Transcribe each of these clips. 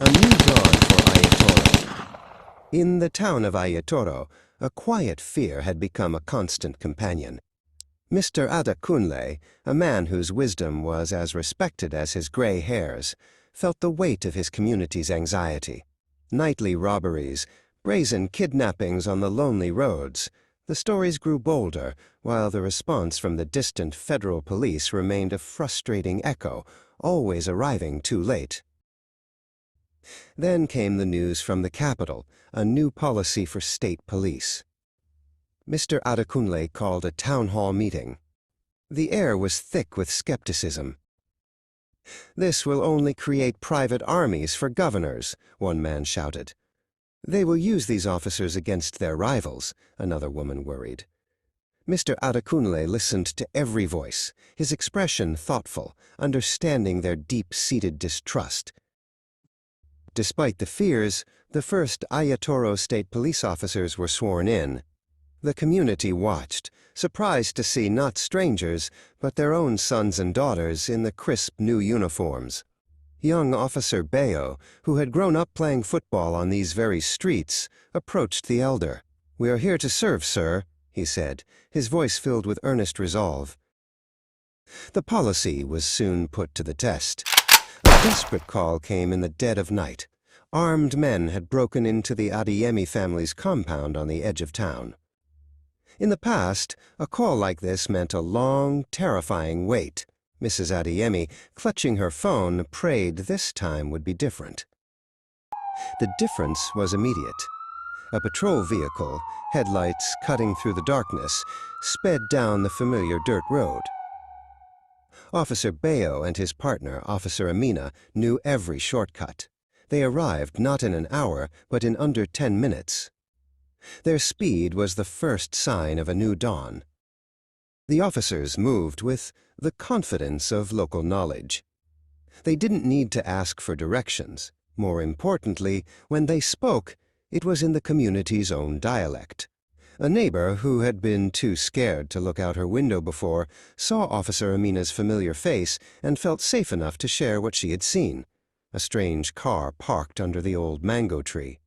A new dawn for Aiyetoro. In the town of Aiyetoro, a quiet fear had become a constant companion. Mr. Adakunle, a man whose wisdom was as respected as his gray hairs, felt the weight of his community's anxiety. Nightly robberies, brazen kidnappings on the lonely roads. The stories grew bolder, while the response from the distant federal police remained a frustrating echo, always arriving too late. Then came the news from the capital, a new policy for state police. Mr. Adakunle called a town hall meeting. The air was thick with skepticism. "This will only create private armies for governors," one man shouted. "They will use these officers against their rivals," another woman worried. Mr. Adakunle listened to every voice, his expression thoughtful, understanding their deep-seated distrust. Despite the fears, the first Aiyetoro state police officers were sworn in. The community watched, surprised to see not strangers, but their own sons and daughters in the crisp new uniforms. Young Officer Bayo, who had grown up playing football on these very streets, approached the elder. "We are here to serve, sir," he said, his voice filled with earnest resolve. The policy was soon put to the test. A desperate call came in the dead of night. Armed men had broken into the Adeyemi family's compound on the edge of town. In the past, a call like this meant a long, terrifying wait. Mrs. Adeyemi, clutching her phone, prayed this time would be different. The difference was immediate. A patrol vehicle, headlights cutting through the darkness, sped down the familiar dirt road. Officer Bayo and his partner, Officer Amina, knew every shortcut. They arrived not in an hour, but in under 10 minutes. Their speed was the first sign of a new dawn. The officers moved with the confidence of local knowledge. They didn't need to ask for directions. More importantly, when they spoke, it was in the community's own dialect. A neighbor who had been too scared to look out her window before saw Officer Amina's familiar face and felt safe enough to share what she had seen. A strange car parked under the old mango tree.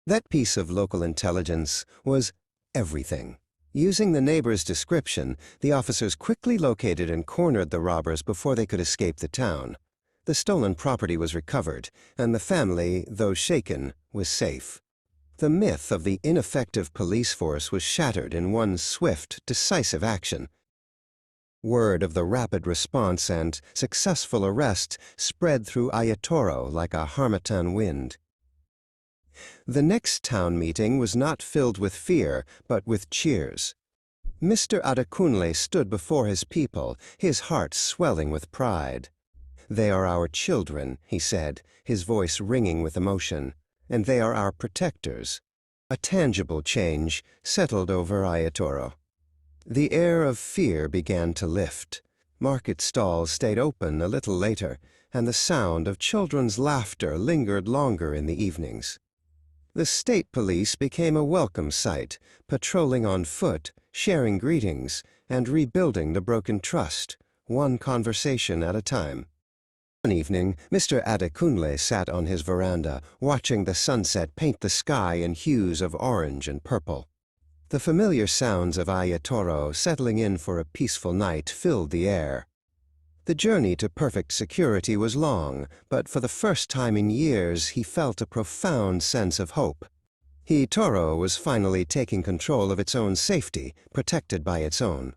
That piece of local intelligence was everything. Using the neighbor's description, the officers quickly located and cornered the robbers before they could escape the town. The stolen property was recovered, and the family, though shaken, was safe. The myth of the ineffective police force was shattered in one swift, decisive action. Word of the rapid response and successful arrest spread through Aiyetoro like a harmattan wind. The next town meeting was not filled with fear, but with cheers. Mr. Adakunle stood before his people, his heart swelling with pride. "They are our children," he said, his voice ringing with emotion, "and they are our protectors." A tangible change settled over Aiyetoro. The air of fear began to lift. Market stalls stayed open a little later, and the sound of children's laughter lingered longer in the evenings. The state police became a welcome sight, patrolling on foot, sharing greetings, and rebuilding the broken trust, one conversation at a time. One evening, Mr. Adakunle sat on his veranda, watching the sunset paint the sky in hues of orange and purple. The familiar sounds of Aiyetoro settling in for a peaceful night filled the air. The journey to perfect security was long, but for the first time in years he felt a profound sense of hope. Aiyetoro was finally taking control of its own safety, protected by its own.